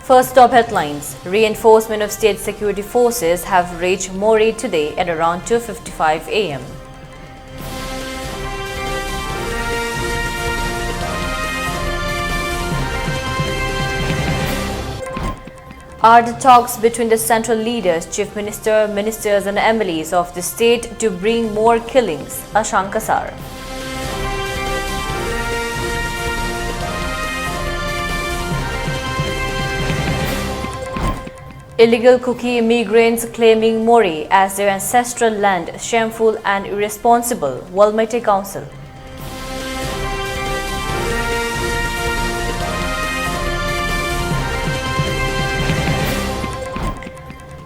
First stop headlines. Reinforcement of state security forces have reached Manipur today at around 2:55 a.m. Are the talks between the central leaders, chief minister, ministers and MLAs of the state to bring more killings? Ashankasar. Illegal Kuki immigrants claiming Mori as their ancestral land, shameful and irresponsible. Walmate Council.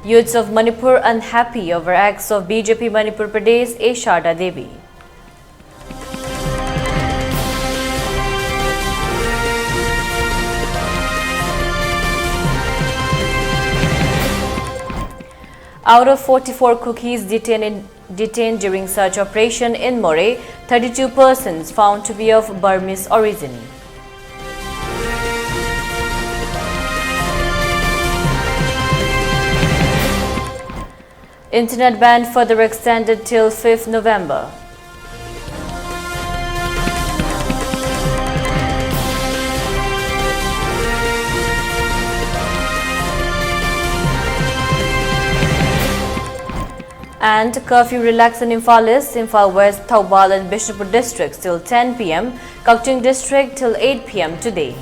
Youths of Manipur unhappy over acts of BJP Manipur Pradesh A. Sharda Devi. Out of 44 cookies detained during search operation in More, 32 persons found to be of Burmese origin. Internet ban further extended till 5th November. And curfew relaxed in Imphal East, Imphal West, Thoubal and Bishnupur districts till 10 p.m, Kakching district till 8 p.m. today.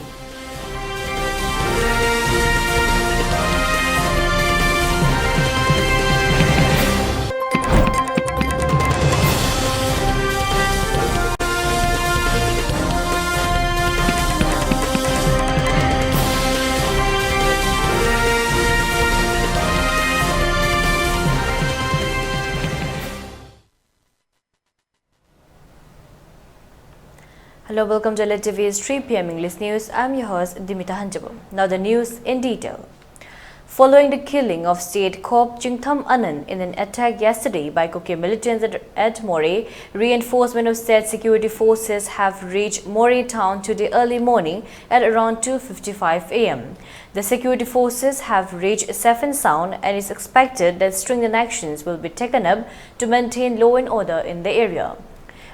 Hello, welcome to ELITETV's 3 p.m. English News. I'm your host, Dimita Hanjabu. Now the news in detail. Following the killing of State Cop Jingtham Anand in an attack yesterday by Kuki militants at More, reinforcement of state security forces have reached More town today early morning at around 2:55 a.m. The security forces have reached Seven Sound and it's expected that stringent actions will be taken up to maintain law and order in the area.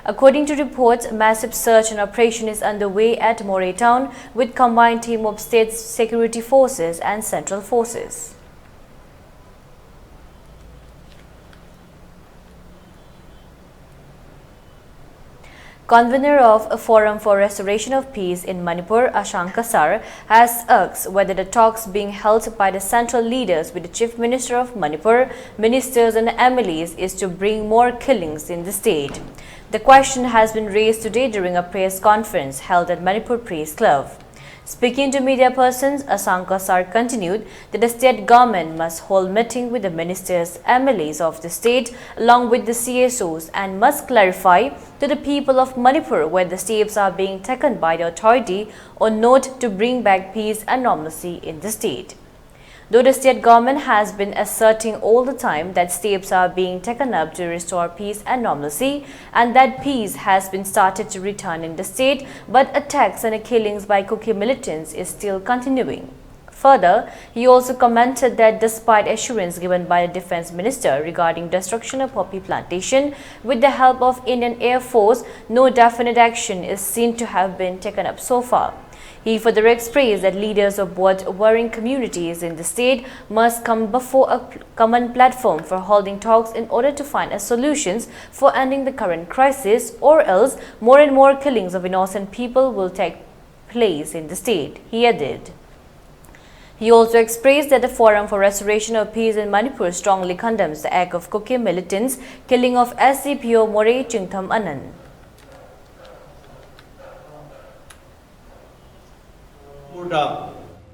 According to reports, a massive search and operation is underway at More town with combined team of state security forces and central forces. Convener of a Forum for Restoration of Peace in Manipur, Ashankasar, has asked whether the talks being held by the central leaders with the Chief Minister of Manipur, ministers and MLAs is to bring more killings in the state. The question has been raised today during a press conference held at Manipur Press Club. Speaking to media persons, Ashankasar continued that the state government must hold meeting with the ministers, MLAs of the state along with the CSOs and must clarify to the people of Manipur whether steps are being taken by the authority or not to bring back peace and normalcy in the state. Though the state government has been asserting all the time that steps are being taken up to restore peace and normalcy and that peace has been started to return in the state, but attacks and killings by Kuki militants is still continuing. Further, he also commented that despite assurance given by the Defence Minister regarding destruction of poppy plantation with the help of Indian Air Force, no definite action is seen to have been taken up so far. He further expressed that leaders of both warring communities in the state must come before a common platform for holding talks in order to find solutions for ending the current crisis, or else more and more killings of innocent people will take place in the state, he added. He also expressed that the Forum for Restoration of Peace in Manipur strongly condemns the act of Kuki militants killing of SCPO More Jingtham Anand.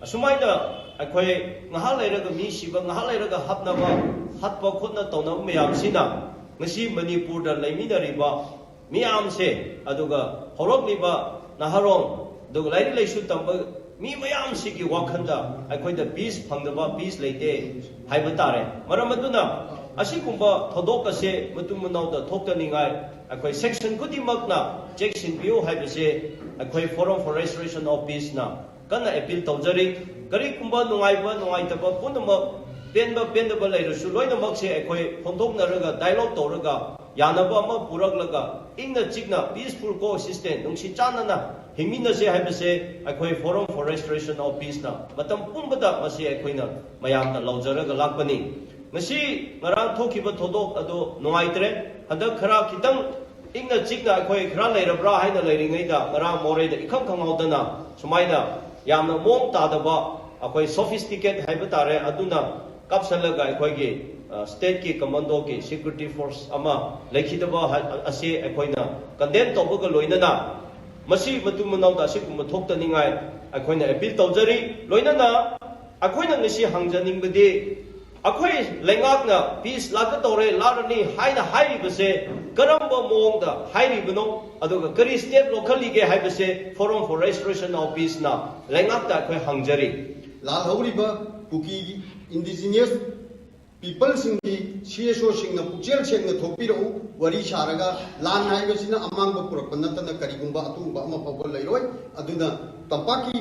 Sumaina, Aquay, Nahalera, Mishiba, Nahalera, Hapnava, Hatpa Kona Tona, Miam Sina, Nasi Manipur, the Lamina Riba, Miam se, Aduga, Horokniba, Naharon, the Lady Shutam, Mi Miam Siki Wakanda, Aquay the peace, Pangava, peace late, Hibatare, Maramaduna, Asikumba, Todoka se, Mutumuna, the Tokaningai, Aquay section Kudi Magna, Jackson View, Hibase, Aquay Forum for Restoration of Peace now. kana appeal tawjari kari kumba nungai taba punama penba lairusu loina makse akhoi phongdoknaraga dialogue tawraga yanaba ama puraklaga ingna chikna peaceful coexistence nungsi chanana hingminase haibase akhoi forum for restoration of peace na matam pumbada masi akhoina mayamna laujaraga lakpani ngasi ngarang thokiba thodok ado nungaitre hadak khara kitang ingna chikna akhoi khara lairabra haina lairingaida ngarang more da ikham khangaudana sumaina yamna mong tadaba akhoi sophisticate haibatare aduna kapsalaga akhoi state ki commando ki security force ama lekhidaba ase akhoina condemn tobaga loinana masi matumanawda asiguma thoktaningai akhoina appeal tawjari loinana akhoina ngasi hangjaningbadi akhoi lengakna peace laka tore larani haina hairibase karamba mongda hairibano aduga kari state locally ge haibase forum for restoration of peace na lengakta akhoi hangjari la horiba kuki indigenous people singi CSO singna pukjel singna thopiro wari sharaga lan haibasina amangba purakpanatana karigumba atumba ama pawal lairoi aduna tampaki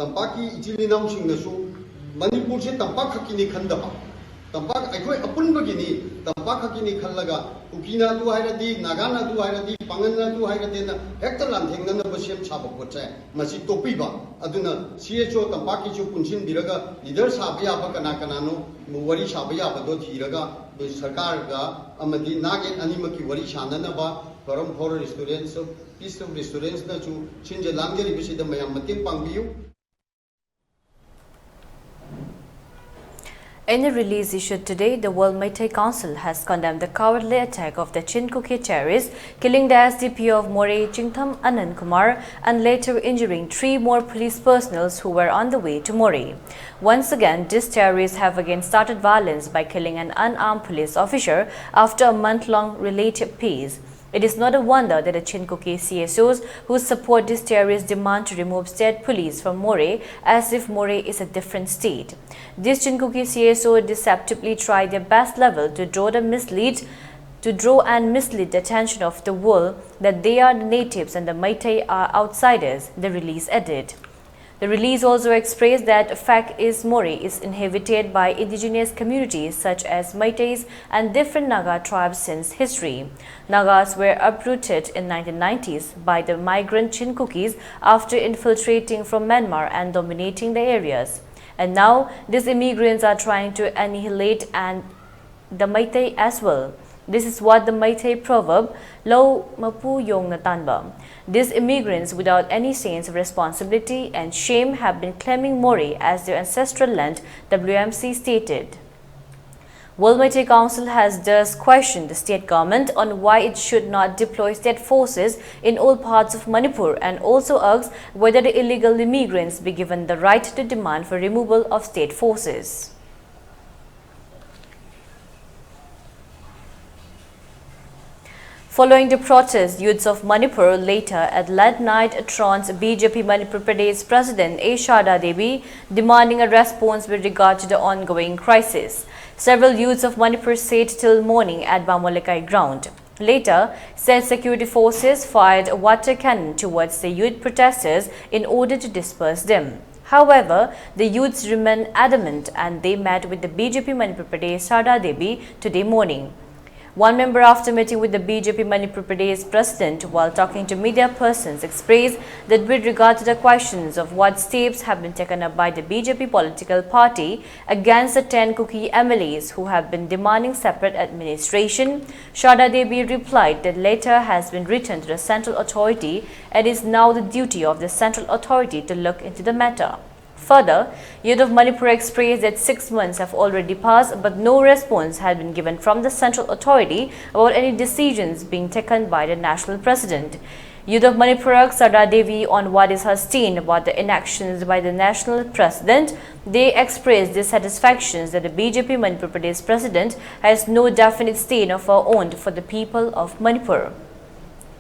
tampaki ichilinam singna su Manipur se tampak hakini khandaba tampak akhoi apunbagini tampak hakini khallaga ukina du hairadi nagana du hairadi pangana du hairadi na hekta lanthengna na basem chaba poche masi topiba aduna CHO tampaki chu punsin biraga leader sabya ba kana no wari sabya ba do thiraga sarkar ga amadi nagen animaki wari shanana ba forum for restaurants peaceful restaurants na chu chinje langjeri bisida mayam mating pangbiu. In a release issued today, the World Meitei Council has condemned the cowardly attack of the Chinkuki terrorists, killing the SDP of Moreh Chingtham Anand Kumar and later injuring 3 more police personnel who were on the way to Moreh. Once again, these terrorists have again started violence by killing an unarmed police officer after a month-long related peace. It is not a wonder that the Chinkuki CSOs who support these terrorists demand to remove state police from Moreh as if Moreh is a different state. These Chinkuki CSOs deceptively try their best level to draw and mislead the attention of the world that they are the natives and the Meitei are outsiders, the release added. The release also expressed that fact is Moreh is inhabited by indigenous communities such as Meiteis and different Naga tribes since history. Nagas were uprooted in 1990s by the migrant Chinkukis after infiltrating from Myanmar and dominating the areas. And now these immigrants are trying to annihilate the Meitei as well. This is what the Meitei proverb, Lo Mapu Yong Natanba. These immigrants without any sense of responsibility and shame have been claiming Moreh as their ancestral land, WMC stated. World Meitei Council has thus questioned the state government on why it should not deploy state forces in all parts of Manipur and also asks whether the illegal immigrants be given the right to demand for removal of state forces. Following the protest, youths of Manipur later at late night trounced BJP Manipur Pradesh President A. Sharda Devi, demanding a response with regard to the ongoing crisis. Several youths of Manipur stayed till morning at Bamwalekai ground. Later, said security forces fired a water cannon towards the youth protesters in order to disperse them. However, the youths remained adamant and they met with the BJP Manipur Pradesh Sharda Devi today morning. One member, after meeting with the BJP Manipur Pradesh President while talking to media persons, expressed that with regard to the questions of what steps have been taken up by the BJP political party against the 10 Kuki MLAs who have been demanding separate administration, Sharda Devi replied that letter has been written to the central authority and it is now the duty of the central authority to look into the matter. Further, youth of Manipur expressed that 6 months have already passed but no response had been given from the central authority about any decisions being taken by the national president. Youth of Manipur asked Sharda Devi on what is her stand about the inactions by the national president. They expressed dissatisfaction that the BJP Manipur Pradesh president has no definite stand of her own for the people of Manipur.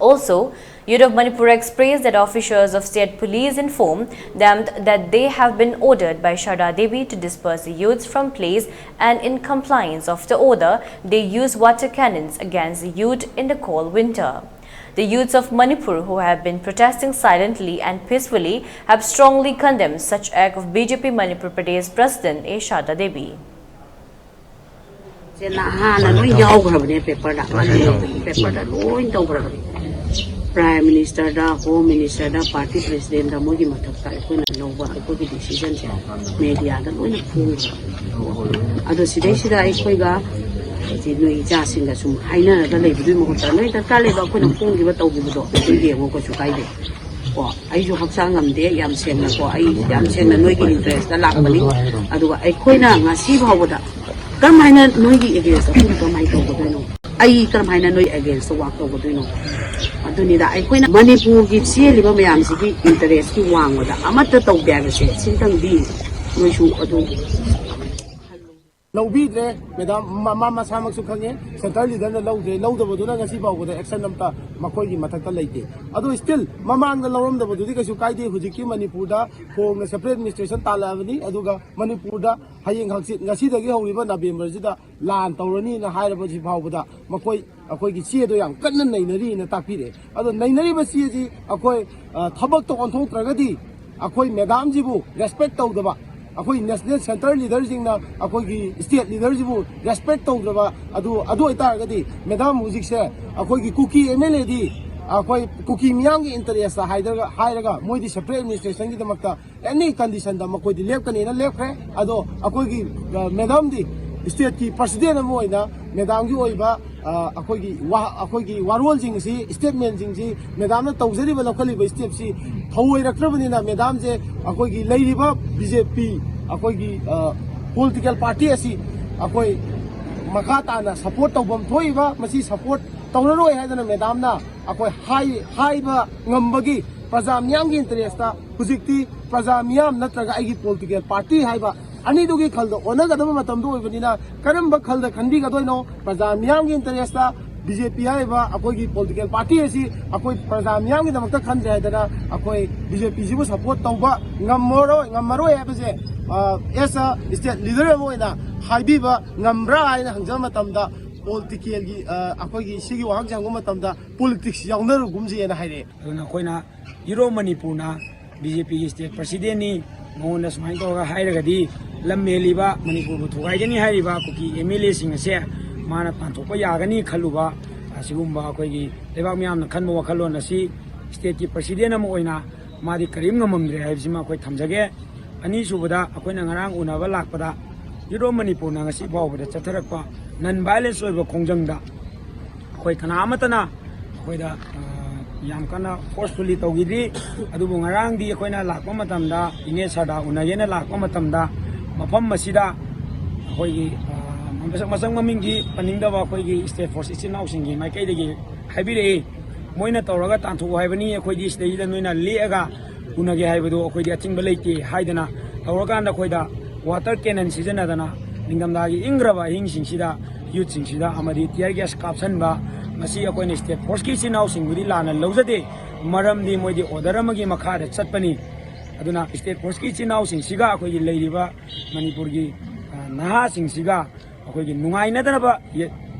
Also, Youth of Manipur expressed that officers of state police informed them that they have been ordered by Sharda Devi to disperse the youths from place and in compliance of the order, they use water cannons against the youth in the cold winter. The youths of Manipur, who have been protesting silently and peacefully, have strongly condemned such act of BJP Manipur Pradesh President A. Shada Devi. Prime Minister, Home Minister, Party President, Mogi Matak, Nova, decision, media, the one of other Sideshida, Equiga, Jasing, some Haina, the lady, the Taliban couldn't phone give it over the dog, the Woko to guide it. I you have sung there, Yam Sen, I am saying the Noigi interest, the Lapani, otherwise, I coin a sieve over that. Come I not noisy against the food of my dog. I come I know against the walk over the Adunida, I quit Manipur gives Liba Mayamsi interest to one with the Amata Tog Davis, Sinton B. We should do. Low beat there, Madame Mamma Samak Sukanye, certainly then the low, the Buduna Nasiba with the excellent Makogi Mataka lady. Although still, Mamma and the Lorum, the Budika Sukaiti, Hujiki Manipuda, for the separate administration Talavani, Aduga, Manipuda, Haying Haksit, Nasida Gil, River Nabi Merzida, Land, Taurani, and a higher budget Pavada, Makoi, Akoi Sia, young, Kanan Nainari in a tapire. Other Nainari Basi, Akoi, Tabak on Tok Ragadi, Akoi Madame Jibu, respect to the Akoi national central leaders in the state leaders who respect to the Adu Targadi, Madame Music share, Akoi cookie MLAD, Akoi cookie Myang interest, Hydaga, Modi separate administration, the Maka, any condition the Makoi the left and left, Ado, Akoi Madame the state president Moina, Madame Oiba, Akoi Warwol Jingsi, statement Jingsi, Madame Tozeri locally step see, however, Madame Akoi Lady BJP, Akoi political party as Akoi Makata support of Bomtoiva, Masi support Tauro had a Madame na, Akoi high Ngambagi, Prazam Yang interesta, Puzikti, Prazam Yam Natraga political party Haiba. Ani do get called the honor the Matamdo Vanina, Karamba called the Kandiga Doino, Prazam Yang interesta, BJP Akogi political party, Akoi Prazam Yang in the Mata country, Akoi BJP support Tauba, Namaro Epice, Esa, state leader Moina, Haibiba, Nambra, and Hanjamatamda, political Akogi Sigi Hanjamatamda, politics, younger Gumzi and Haide. Nakoina, Euro Manipuna, BJP state president. Monas Mantoga Hairagadi, Lameliba, Manipur to Gagani Hariba, Cookie, Emily Singase, Mana Pantopa Yagani, Kaluba, Asumba, Kogi, Levamiam, Kanmo Kalona, State President Moina, Madi Karim Namundre, Hajima, Quite Tamzage, Anisubada, Aquanarang, Unava Lakpada, Euro Manipur Nangasiba with the Chatarapa, non violence over Kongjanga, Quite Kanamatana, Quite Yamkana forcefully Togidi, Adubungarang, the Aquina Lakomatamda, Inesada, Unayena Lakomatamda, Mapam Masida, Hoi Masamamingi, Paninda Kogi, State Force is in housing, my Kadi, Habire, Moina Toraga, Tantu Havani, Kogi, State, Nuna Liaga, Unagi Havido, Kogi, Timbalaki, Haidana, Oraganda Koida, water cannon season Adana, Ningamdagi, Ingrava, Hingsing Sida, Youth Sida, Amadi, Tiagas Kapsanba. Masi akoin state force ki sinau singudi lana lawjade maram di moi di order amagi makha da chatpani aduna state force ki sinau sing siga akoi gi leiriba manipur gi naha sing siga akoi gi nungai na dana ba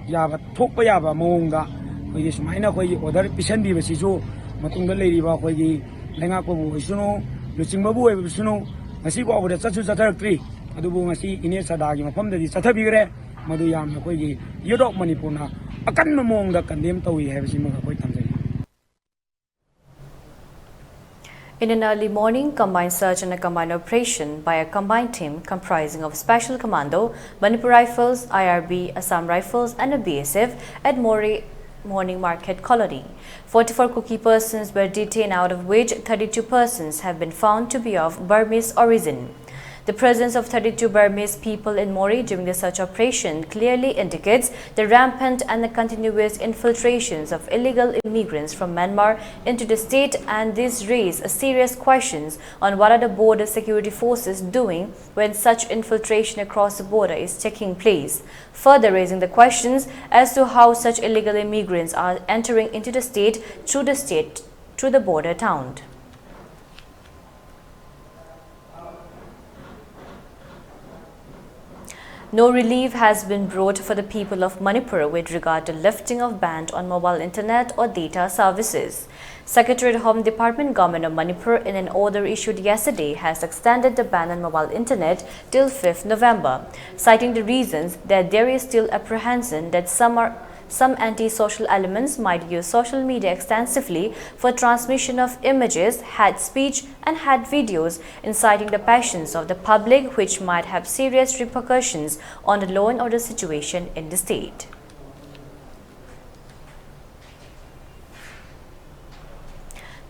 yaba thokpa yaba mawonga koi gi sumaina koi gi order pisan di basi jo matungda leiriba koi gi lenga ko bu suno luchingba bu e suno masi ko abura chatsu chatharakri adubu masi ine sada gi mafam da di chathabigre madu yam na koi gi yodok manipur na In an early morning, combined search and a combined operation by a combined team comprising of Special Commando, Manipur Rifles, IRB, Assam Rifles and a BSF at Mori Morning Market Colony. 44 cookie persons were detained, out of which 32 persons have been found to be of Burmese origin. The presence of 32 Burmese people in Mori during the search operation clearly indicates the rampant and the continuous infiltrations of illegal immigrants from Myanmar into the state, and this raises serious questions on what are the border security forces doing when such infiltration across the border is taking place, further raising the questions as to how such illegal immigrants are entering into the state through the border town. No relief has been brought for the people of Manipur with regard to lifting of ban on mobile internet or data services. Secretary of Home Department Government of Manipur, in an order issued yesterday, has extended the ban on mobile internet till 5th November, citing the reasons that there is still apprehension that some anti-social elements might use social media extensively for transmission of images, hate speech and hate videos inciting the passions of the public, which might have serious repercussions on the law and order situation in the state.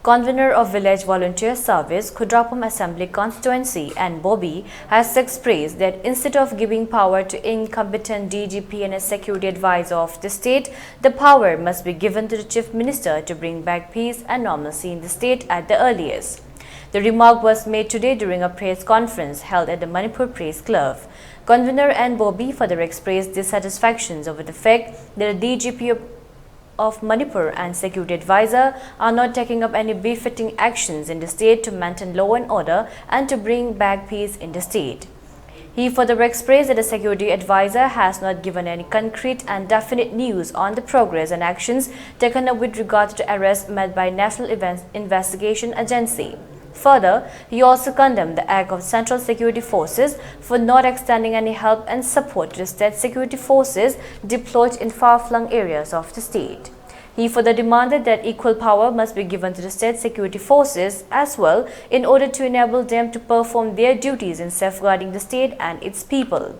Convener of Village Volunteer Service, Khudrapam Assembly Constituency and Bobby has expressed that instead of giving power to incompetent DGP and a security advisor of the state, the power must be given to the Chief Minister to bring back peace and normalcy in the state at the earliest. The remark was made today during a press conference held at the Manipur Press Club. Convener and Bobby further expressed dissatisfactions over the fact that the DGP of Manipur and security advisor are not taking up any befitting actions in the state to maintain law and order and to bring back peace in the state. He further expressed that the security advisor has not given any concrete and definite news on the progress and actions taken up with regard to the arrest made by National Investigation Agency. Further, he also condemned the act of Central Security Forces for not extending any help and support to the state security forces deployed in far-flung areas of the state. He further demanded that equal power must be given to the state security forces as well in order to enable them to perform their duties in safeguarding the state and its people.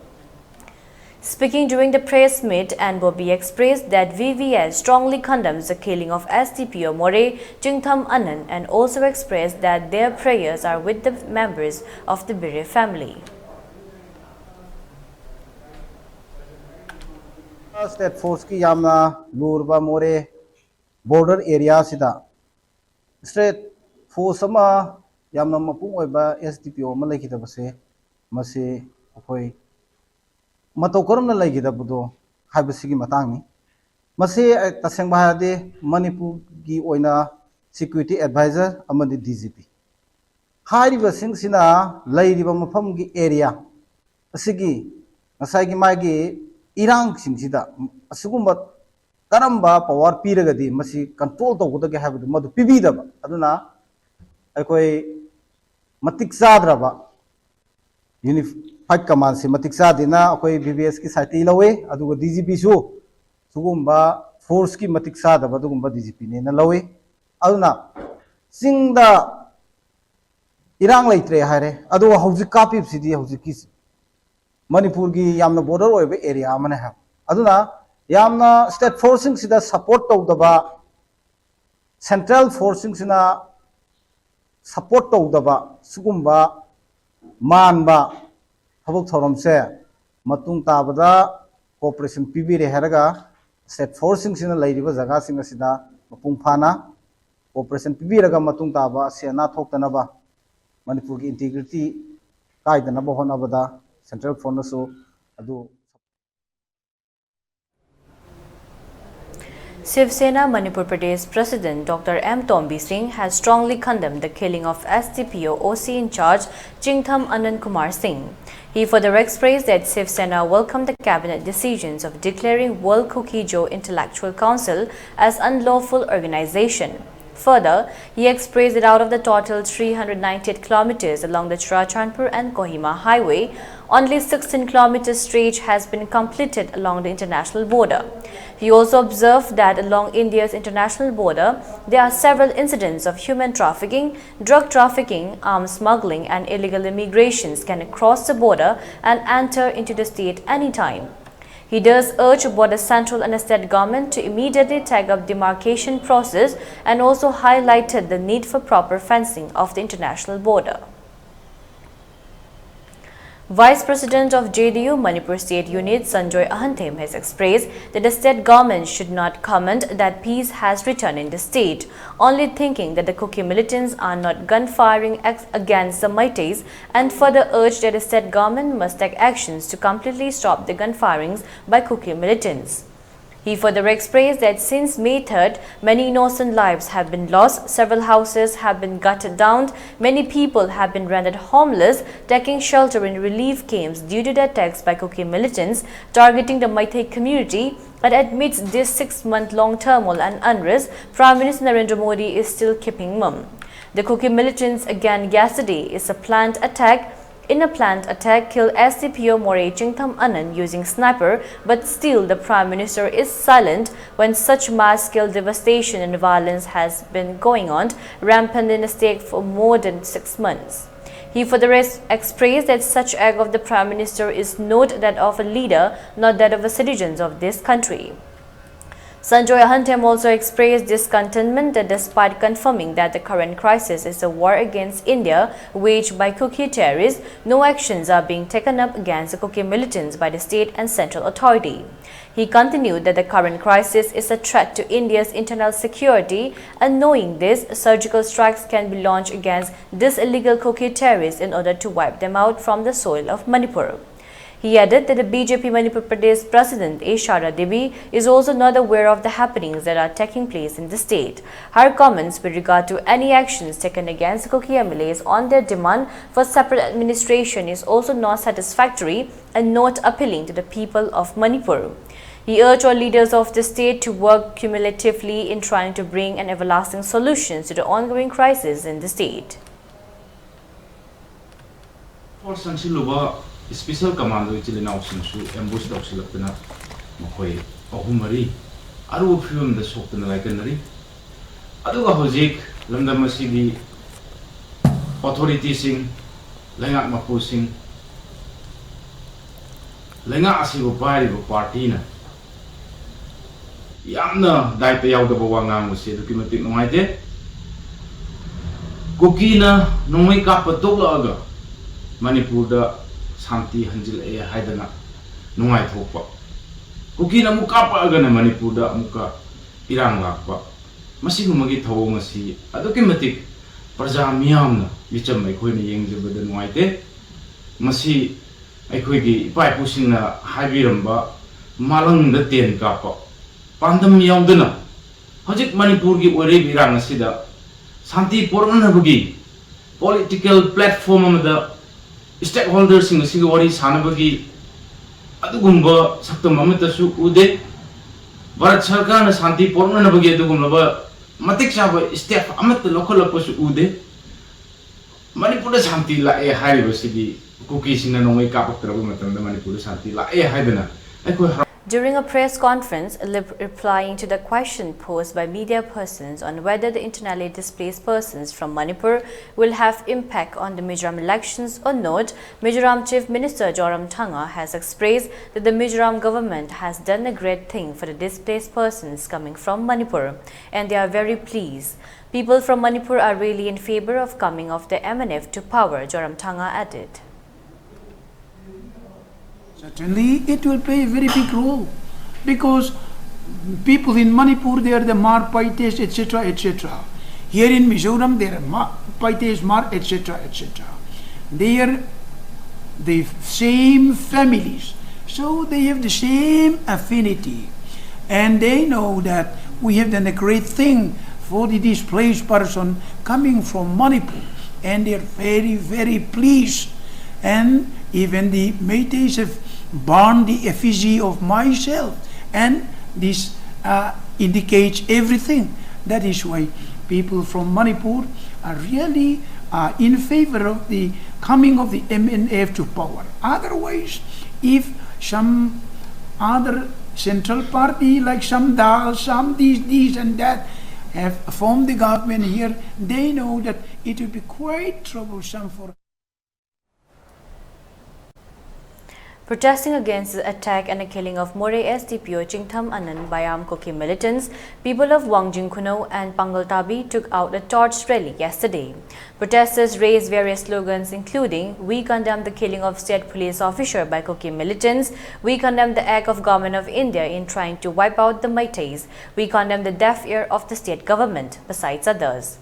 Speaking during the press meet, and Bobby expressed that VVS strongly condemns the killing of SDPO More Jingtham Anand and also expressed that their prayers are with the members of the Bire family. State Force ki yamna lurba more border area sida State Force ama yamna mapung oiba SDPO ma laikidabase mase akoi matau karamna laikidabdo haibasigi matangni mase tasengba hade Manipur gi oina security advisor amadi DGP hairiba sing sina lairiba mafam gi area asigi ngasai gi magi irang singsida asugumba karamba power piragadi masi control tawudage habdu madu pibidaba aduna akoi matik sadraba unified command se matik sadina akoi BBS ki site lawe aduga DGP su sugumba force ki matik sadaba adugumba DGP ne na lawe aduna singda irang laitre hare adu hauji kapip sidi hauji ki Manipur gi yamna border oibe area amane ha aduna yamna state forcing sida support tawdaba central forcing sina support tawdaba sugumba manba habuk thorom se matung tabada cooperation pibire heraga state forcing sina lairiba jaga singa sida mapung phana cooperation pibiraga matung taba sena thoktanaba Manipur gi integrity kaidana ba honabada Central Fornaso adu Shiv Sena Manipur Pradesh President Dr. M. Tombi Singh has strongly condemned the killing of SDPO OC in charge Jingtham Anand Kumar Singh. He further expressed that Shiv Sena welcomed the cabinet decisions of declaring World Cookie Joe Intellectual Council as unlawful organization. Further, he expressed that out of the total 398 kilometers along the Churachandpur and Kohima highway, only 16 kilometers stretch has been completed along the international border. He also observed that along India's international border, there are several incidents of human trafficking, drug trafficking, arms smuggling and illegal immigrations can cross the border and enter into the state anytime. He does urge both the central and the state government to immediately take up demarcation process and also highlighted the need for proper fencing of the international border. Vice President of JDU Manipur State Unit Sanjoy Ahantem has expressed that the state government should not comment that peace has returned in the state, only thinking that the Kuki militants are not gun-firing against the Maites, and further urged that the state government must take actions to completely stop the gun-firings by Kuki militants. He further expressed that since May 3rd, many innocent lives have been lost, several houses have been gutted down, many people have been rendered homeless, taking shelter in relief camps due to the attacks by Kuki militants targeting the Meitei community. But amidst this 6-month-long turmoil and unrest, Prime Minister Narendra Modi is still keeping mum. The Kuki militants again yesterday In a planned attack, killed SDPO Moray Chingtham Anand using sniper, but still the Prime Minister is silent when such mass-scale devastation and violence has been going on rampant in the state for more than 6 months. He further expressed that such act of the Prime Minister is not that of a leader, not that of the citizens of this country. Sanjoy Ahantem also expressed discontentment that despite confirming that the current crisis is a war against India waged by Kuki terrorists, no actions are being taken up against the Kuki militants by the state and central authority. He continued that the current crisis is a threat to India's internal security, and knowing this, surgical strikes can be launched against these illegal Kuki terrorists in order to wipe them out from the soil of Manipur. He added that the BJP Manipur Pradesh President A. Sharda Devi is also not aware of the happenings that are taking place in the state. Her comments with regard to any actions taken against Kuki MLAs on their demand for separate administration is also not satisfactory and not appealing to the people of Manipur. He urged all leaders of the state to work cumulatively in trying to bring an everlasting solution to the ongoing crisis in the state. Special Commando Chilina Sinsu, ambush of Silapina, Makoi, Ohumari, Aru Film the Sopan like Canary. Aduga Hozik, Landa Masidi, authorities in Lenga Mapusing, Lenga Asibu Pari Partina. Yamna Daipe out of Wangam was said to Kimatic Noite. Kukina, no make up a Toga, Manipur. Santi Hanjil A. Haidana, Nungai Hopa. Kuki na Mukapa agana Manipur da Muka Pirang Lakpa. Masigumagi Tawomasi, Adokimatic, Prajamiam, Vicham Equini Yang the Nuite, Masi Equigi, Pipusina, Haviramba, Malang the Ten Kappa, Pandam Yamdana, Hojik Manipurgi Wari Viranga Sida, Santi Pormanabugi, political platform of the stakeholders in the Sigawari Sanabagi Adugumba Saktam Mamatasu Ude Barat Sarkana Santi Pormanabagi Adugumaba Matik Shaba step Amat the local Apasu Ude Manipur Santi La E High City cookies in a no wake up of the Manipur Santi La E Hidena. During a press conference, replying to the question posed by media persons on whether the internally displaced persons from Manipur will have impact on the Mizoram elections or not, Mizoram Chief Minister Joram Thanga has expressed that the Mizoram government has done a great thing for the displaced persons coming from Manipur, and they are very pleased. People from Manipur are really in favor of coming of the MNF to power, Joram Thanga added. Certainly, it will play a very big role because people in Manipur, they are the Mar Paites, etc., etc. Here in Mizoram, they are Paites, Mar, etc., etc. They are the same families, so they have the same affinity, and they know that we have done a great thing for the displaced person coming from Manipur, and they are very, very pleased. And even the Métis have burned the effigy of myself, and this indicates everything. That is why people from Manipur are really in favor of the coming of the MNF to power. Otherwise, if some other central party like some Dal, some these and that have formed the government here, they know that it will be quite troublesome for. Protesting against the attack and the killing of Moray SDPO Chingtham Anand by armed Kuki militants, people of Wangjing Kuno and Pangaltabi took out a torch rally yesterday. Protesters raised various slogans including, "We condemn the killing of state police officer by Kuki militants," "We condemn the act of Government of India in trying to wipe out the Meiteis," "We condemn the deaf ear of the state government," besides others.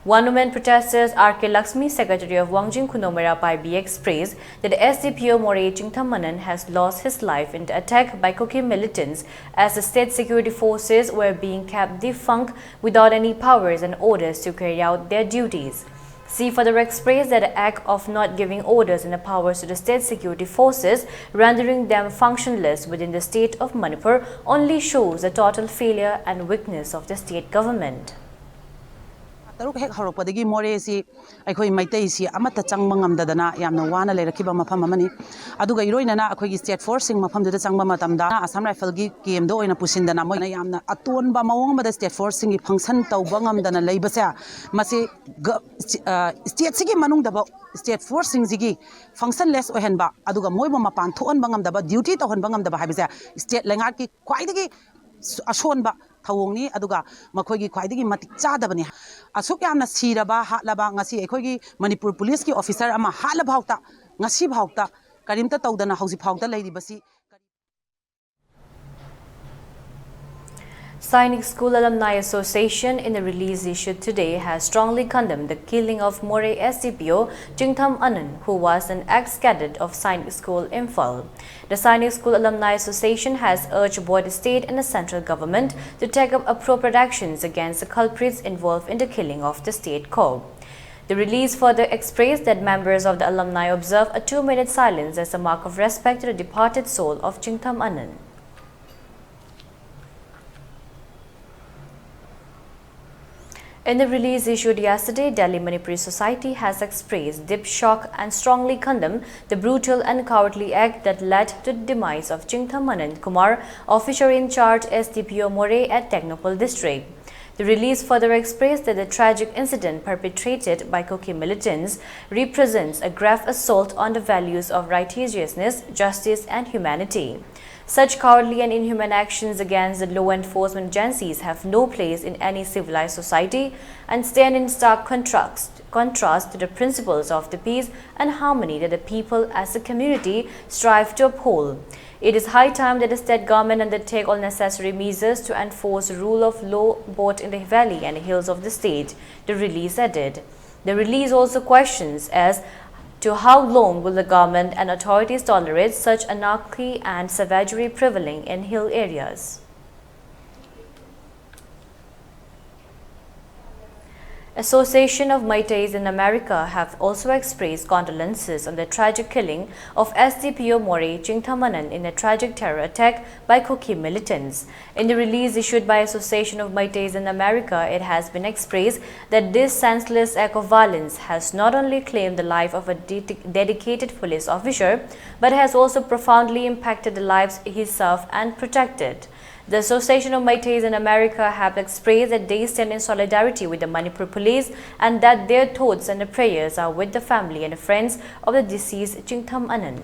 One woman protesters R.K. Lakshmi, secretary of Wangjing Kunomera Paibi, expressed that SDPO More Chingthamanan has lost his life in the attack by Kuki militants as the state security forces were being kept defunct without any powers and orders to carry out their duties. She further expressed that the act of not giving orders and the powers to the state security forces, rendering them functionless within the state of Manipur, only shows the total failure and weakness of the state government. Taruk hek horopadagi more si akhoi maitai si amata changba ngamdadana yamna wana leirakiba mafam amani aduga iroinana akhoi state forcing mafam duda changba matamda Assam rifle gi game do oina pusindana moina yamna atonba mawong bada state forcing gi function tawba ngamdana leibasa masi state sigi manung daba state forcing gi functionless ohenba aduga moiba mapan thon bangam daba duty tawhon bangam daba habisa state lengar ki kwaidagi ashonba thawongni aduga makhoigi khwaidagi matik chadabani asuk yamna siraba hatlaba ngasi ekhoigi Manipur police ki officer ama hatlaba hauta ngasi bhauta karimta tawdana hausi phauta leiribasi. Sainik School Alumni Association, in a release issued today, has strongly condemned the killing of More SDPO Jingtham Anand, who was an ex-cadet of Sainik School Imphal. The Sainik School Alumni Association has urged both the state and the central government to take up appropriate actions against the culprits involved in the killing of the state corps. The release further expressed that members of the alumni observe a 2-minute silence as a mark of respect to the departed soul of Jingtham Anand. In the release issued yesterday, Delhi Manipuri Society has expressed deep shock and strongly condemned the brutal and cowardly act that led to the demise of Jingtham Anand Kumar, officer in charge SDPO More at Technopol district. The release further expressed that the tragic incident perpetrated by Kuki militants represents a grave assault on the values of righteousness, justice and humanity. Such cowardly and inhuman actions against the law enforcement agencies have no place in any civilized society and stand in stark contrast to the principles of the peace and harmony that the people as a community strive to uphold. It is high time that the state government undertake all necessary measures to enforce the rule of law both in the valley and the hills of the state, the release added. The release also questions as to how long will the government and authorities tolerate such anarchy and savagery prevailing in hill areas. Association of Meiteis in America have also expressed condolences on the tragic killing of SDPO More Jingtham Anand in a tragic terror attack by Kuki militants. In the release issued by Association of Meiteis in America, it has been expressed that this senseless act of violence has not only claimed the life of a dedicated police officer, but has also profoundly impacted the lives he served and protected. The Association of Meiteis in America have expressed that they stand in solidarity with the Manipur police and that their thoughts and prayers are with the family and friends of the deceased Jingtham Anand.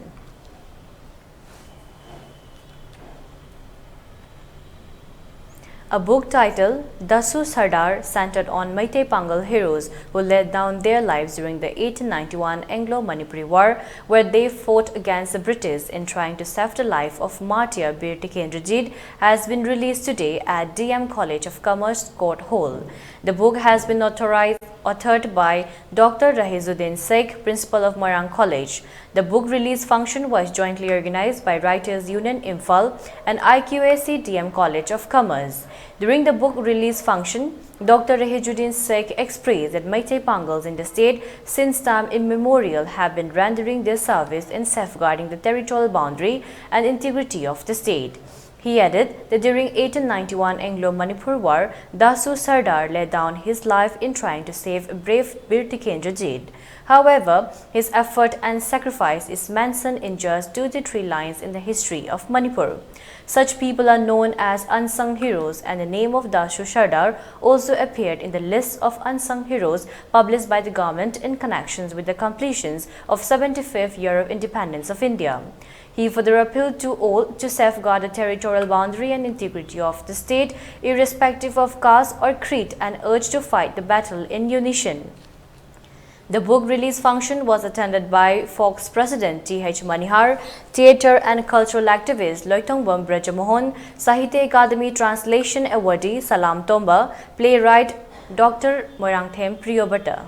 A book titled Dasu Sardar, centered on Meitei Pangal heroes who laid down their lives during the 1891 Anglo-Manipuri War, where they fought against the British in trying to save the life of martyr Bir Tikendrajit, has been released today at DM College of Commerce Court Hall. The book has been authored by Dr. Rahizuddin Sheikh, principal of Marang College. The book release function was jointly organized by Writers Union Imphal and IQAC DM College of Commerce. During the book release function, Dr. Rahizuddin Sheikh expressed that Meitei Pangals in the state since time immemorial have been rendering their service in safeguarding the territorial boundary and integrity of the state. He added that during 1891 Anglo-Manipur War, Dasu Sardar laid down his life in trying to save brave Bir Tikendrajit. However, his effort and sacrifice is mentioned in just 2 to 3 lines in the history of Manipur. Such people are known as unsung heroes, and the name of Dasu Sardar also appeared in the list of unsung heroes published by the government in connection with the completions of 75th year of independence of India. He further appealed to all to safeguard the territorial boundary and integrity of the state, irrespective of caste or creed, and urged to fight the battle in unison. The book release function was attended by Fox President T.H. Manihar, theatre and cultural activist Loitongwam Brajamohan, Sahitya Academy Translation Awardee Salam Tomba, playwright Dr. Moirangthem Priyobata.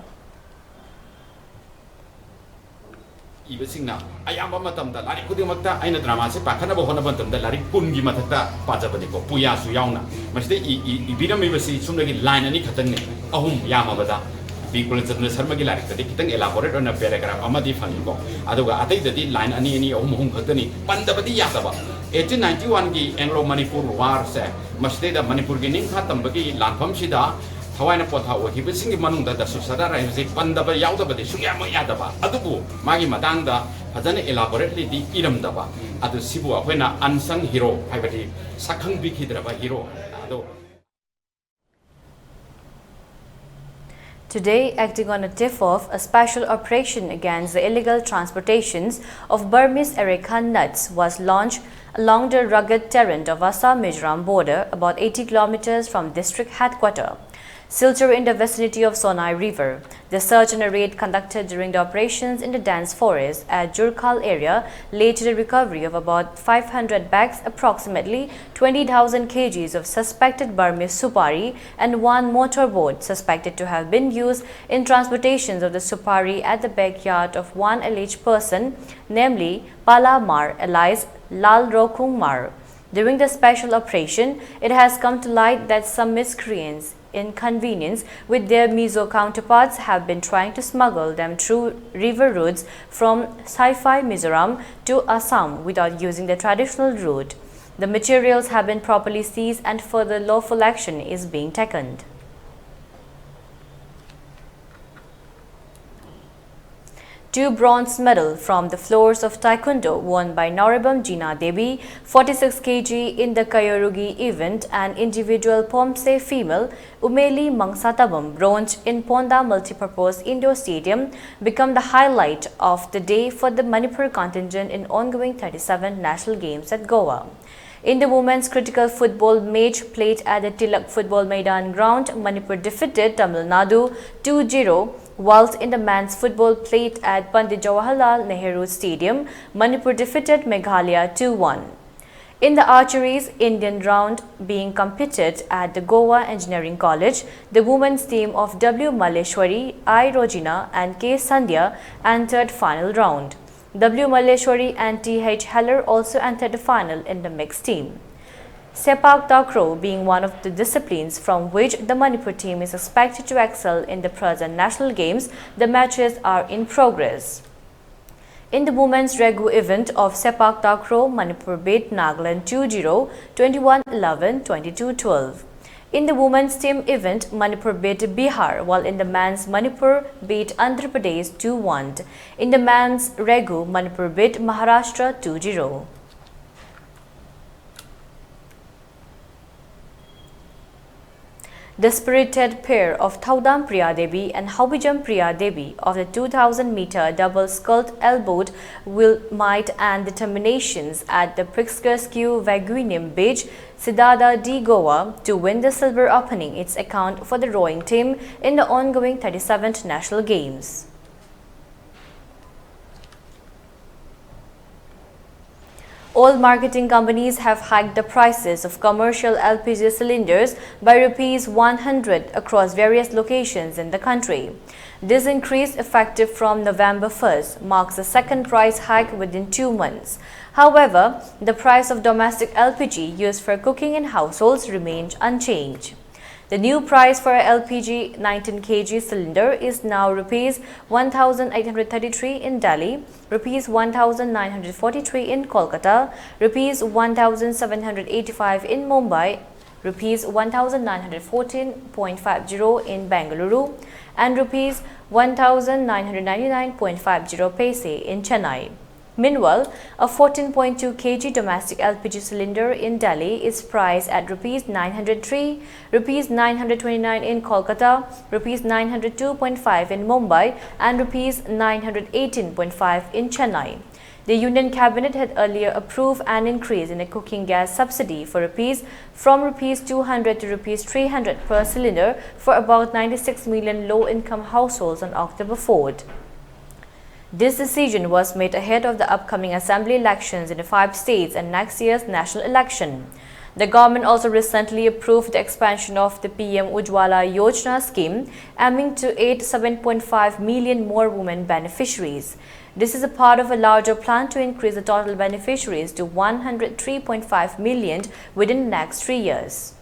Ibasingna ayamba matamda lari kudimakta aina drama se pakhana bo hona bantamda lari kungi mathakta pajabani ko puya su yauna masde ibinam ibasi sumnagi line ani khatang ne ahum yama bada bikul chandra sharma gi lari tadi kitang elaborate on a paragraph amadi fangi ko aduga atai dadi line ani ahum khatani pandabadi yataba 1891 gi Anglo Manipur war se masde da Manipur gi ning khatambagi lanpham sida Hawaii potha waki bisingi manungda da susada rai se pandaba yaudaba de sugya mo yadaba adubu magi matangda fajana elaborately di iramdaba adu sibu akhena unsung hero haibati sakhang bikhidraba hero adu. Today, acting on a tip-off, a special operation against the illegal transportations of Burmese areca nuts was launched along the rugged terrain of Assam-Mizoram border, about 80 kilometers from district headquarters. Silchar in the vicinity of Sonai River. The search and a raid conducted during the operations in the dense forest at Jurkhal area led to the recovery of about 500 bags, approximately 20,000 kgs of suspected Burmese supari and one motorboat suspected to have been used in transportations of the supari at the backyard of one alleged person, namely Pala Mar alias Lal Rokung Mar. During the special operation, it has come to light that some miscreants inconvenience with their Mizo counterparts have been trying to smuggle them through river routes from Saipai, Mizoram to Assam without using the traditional route. The materials have been properly seized and further lawful action is being taken. Two bronze medals from the floors of Taekwondo won by Noribam Jina Devi, 46 kg in the Kayorugi event, and individual Pomse female Umeli Mangsatabam bronze in Ponda Multipurpose Indoor Stadium become the highlight of the day for the Manipur contingent in ongoing 37 National Games at Goa. In the women's critical football match played at the Tilak Football Maidan ground, Manipur defeated Tamil Nadu 2-0, whilst in the men's football played at Pandit Jawaharlal Nehru Stadium, Manipur defeated Meghalaya 2-1. In the archery's Indian round being competed at the Goa Engineering College, the women's team of W. Malleshwari, I. Rojina and K. Sandhya entered final round. W. Malleshwari and T.H. Heller also entered the final in the mixed team. Sepak Takraw being one of the disciplines from which the Manipur team is expected to excel in the present national games, the matches are in progress. In the women's Regu event of Sepak Takraw, Manipur beat Nagaland 2-0, 21-11, 22-12. In the women's team event, Manipur beat Bihar, while in the men's Manipur beat Andhra Pradesh 2-1. In the men's Regu, Manipur beat Maharashtra 2-0. The spirited pair of Thaudam Priya Devi and Haubijam Priya Devi of the 2000-meter double-sculls elbowed will might and determinations at the Pritzker Vaguinim Beach, Siddhartha D. Goa to win the silver, opening its account for the rowing team in the ongoing 37th National Games. All marketing companies have hiked the prices of commercial LPG cylinders by Rs 100 across various locations in the country. This increase, effective from November 1st, marks the second price hike within 2 months. However, the price of domestic LPG used for cooking in households remained unchanged. The new price for a LPG 19 kg cylinder is now Rs 1,833 in Delhi, Rs 1,943 in Kolkata, Rs 1,785 in Mumbai, Rs 1,914.50 in Bengaluru, and Rs 1,999.50 paise in Chennai. Meanwhile, a 14.2 kg domestic LPG cylinder in Delhi is priced at Rs 903, Rs 929 in Kolkata, Rs 902.5 in Mumbai, and Rs 918.5 in Chennai. The Union Cabinet had earlier approved an increase in a cooking gas subsidy for from Rs 200 to Rs 300 per cylinder for about 96 million low-income households on October 4th. This decision was made ahead of the upcoming assembly elections in the 5 states and next year's national election. The government also recently approved the expansion of the PM Ujjwala Yojana scheme, aiming to aid 7.5 million more women beneficiaries. This is a part of a larger plan to increase the total beneficiaries to 103.5 million within the next 3 years.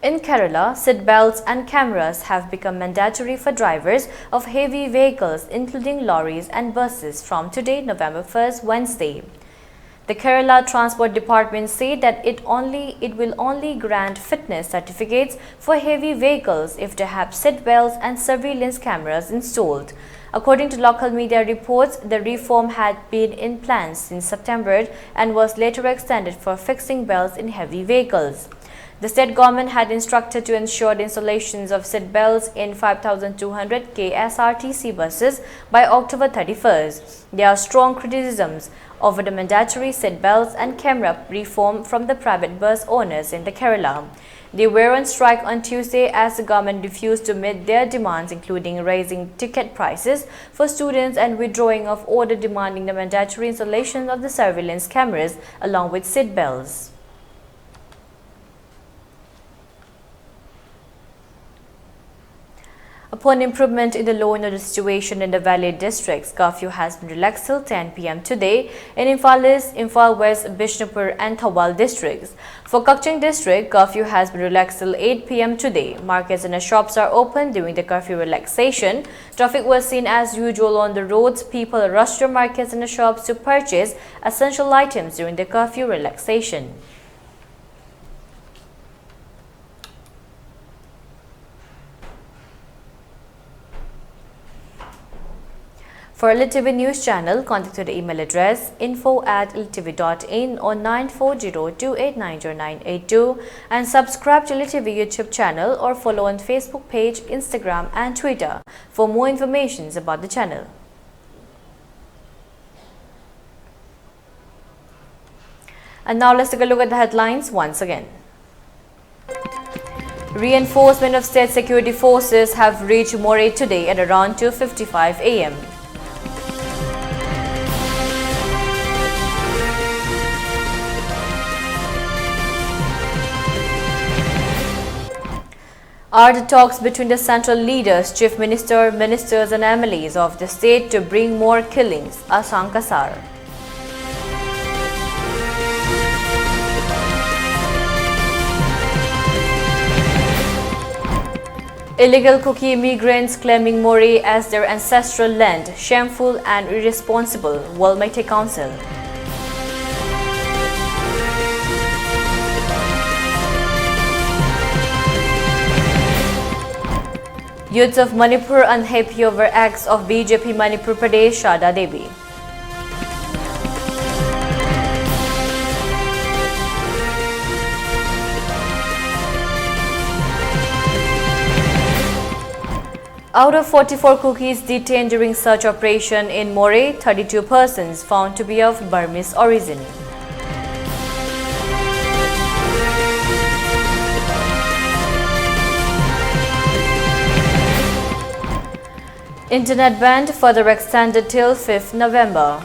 In Kerala, seat belts and cameras have become mandatory for drivers of heavy vehicles including lorries and buses from today, November 1st, Wednesday. The Kerala Transport Department said that it will only grant fitness certificates for heavy vehicles if they have seat belts and surveillance cameras installed. According to local media reports, the reform had been in plans since September and was later extended for fixing belts in heavy vehicles. The state government had instructed to ensure the installations of seat belts in 5,200 KSRTC buses by October 31st. There are strong criticisms over the mandatory seat belts and camera reform from the private bus owners in the Kerala. They were on strike on Tuesday as the government refused to meet their demands, including raising ticket prices for students and withdrawing of order demanding the mandatory installation of the surveillance cameras along with seat belts. Upon improvement in the law and order situation in the Valley districts, curfew has been relaxed till 10 p.m. today in Imphal East, Imphal West, Bishnupur and Thawal districts. For Kakching district, curfew has been relaxed till 8 p.m. today. Markets and the shops are open during the curfew relaxation. Traffic was seen as usual on the roads. People rushed to markets and the shops to purchase essential items during the curfew relaxation. For ELITETV News Channel, contact the email address info@elitetv.in or 9402890982 and subscribe to ELITETV YouTube channel or follow on Facebook page, Instagram and Twitter for more information about the channel. And now let's take a look at the headlines once again. Reinforcement of state security forces have reached Moreh today at around 2:55 a.m. Are the talks between the central leaders, chief minister, ministers and MLAs of the state to bring more killings, Asanka Sar. Illegal Kuki immigrants claiming Moreh as their ancestral land, shameful and irresponsible, Walmete Council. Youths of Manipur unhappy over acts of BJP Manipur Pradesh Shada Devi. Out of 44 cookies detained during search operation in Moreh, 32 persons found to be of Burmese origin. Internet ban further extended till 5th November.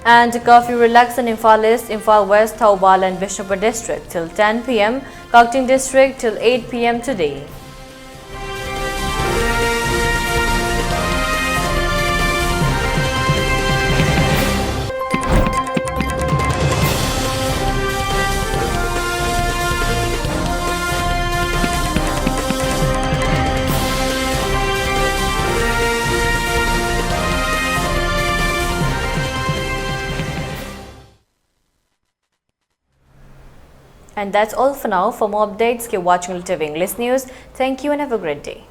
And curfew relaxed in Imphal East, Imphal West, Thawal and Bishnupur district till 10 p.m. Kakching district till 8 p.m. today. And that's all for now. For more updates, keep watching ELITETV English News. Thank you and have a great day.